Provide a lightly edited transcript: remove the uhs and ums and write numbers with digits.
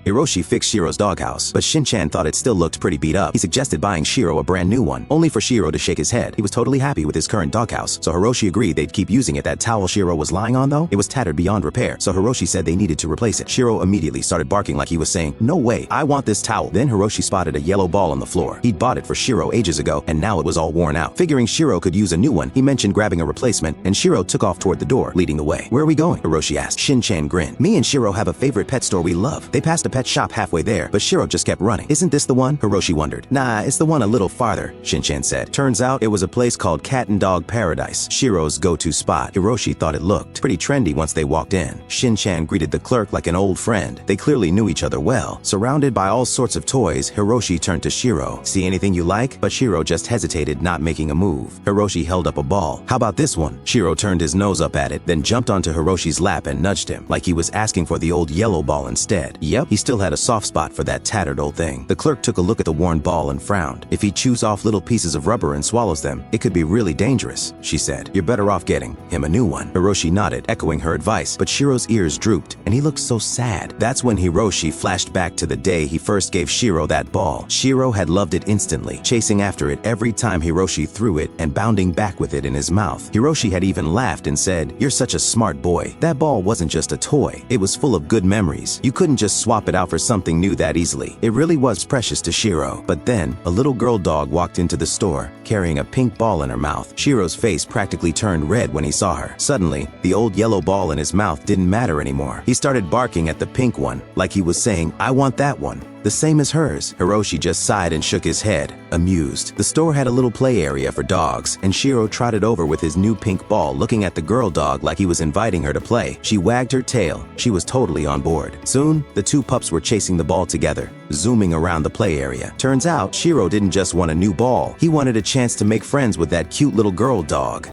Hiroshi fixed Shiro's doghouse, but Shin-chan thought it still looked pretty beat up. He suggested buying Shiro a brand new one, only for Shiro to shake his head. He was totally happy with his current doghouse, so Hiroshi agreed they'd keep using it. That towel Shiro was lying on, though, it was tattered beyond repair, so Hiroshi said they needed to replace it. Shiro immediately started barking like he was saying, "No way, I want this towel." Then Hiroshi spotted a yellow ball on the floor. He'd bought it for Shiro ages ago, and now it was all worn out. Figuring Shiro could use a new one, he mentioned grabbing a replacement, and Shiro took off toward the door, leading the way. "Where are we going?" Hiroshi asked. Shin-chan grinned. "Me and Shiro have a favorite pet store we love." They passed a pet shop halfway there, but Shiro just kept running. "Isn't this the one?" Hiroshi wondered. "Nah, it's the one a little farther," Shin-chan said. Turns out it was a place called Cat and Dog Paradise, Shiro's go-to spot. Hiroshi thought it looked pretty trendy once they walked in. Shin-chan greeted the clerk like an old friend. They clearly knew each other well. Surrounded by all sorts of toys, Hiroshi turned to Shiro. "See anything you like?" But Shiro just hesitated, not making a move. Hiroshi held up a ball. "How about this one?" Shiro turned his nose up at it, then jumped onto Hiroshi's lap and nudged him, like he was asking for the old yellow ball instead. Yep, he still had a soft spot for that tattered old thing. The clerk took a look at the worn ball and frowned. "If he chews off little pieces of rubber and swallows them, it could be really dangerous," she said. "You're better off getting him a new one." Hiroshi nodded, echoing her advice, but Shiro's ears drooped, and he looked so sad. That's when Hiroshi flashed back to the day he first gave Shiro that ball. Shiro had loved it instantly, chasing after it every time Hiroshi threw it and bounding back with it in his mouth. Hiroshi had even laughed and said, "You're such a smart boy." That ball wasn't just a toy. It was full of good memories. You couldn't just swap it out for something new that easily. It really was precious to Shiro. But then, a little girl dog walked into the store, carrying a pink ball in her mouth. Shiro's face practically turned red when he saw her. Suddenly, the old yellow ball in his mouth didn't matter anymore. He started barking at the pink one, like he was saying, "I want that one, the same as hers." Hiroshi just sighed and shook his head, amused. The store had a little play area for dogs, and Shiro trotted over with his new pink ball, looking at the girl dog like he was inviting her to play. She wagged her tail. She was totally on board. Soon, the two pups were chasing the ball together, zooming around the play area. Turns out, Shiro didn't just want a new ball. He wanted a chance to make friends with that cute little girl dog.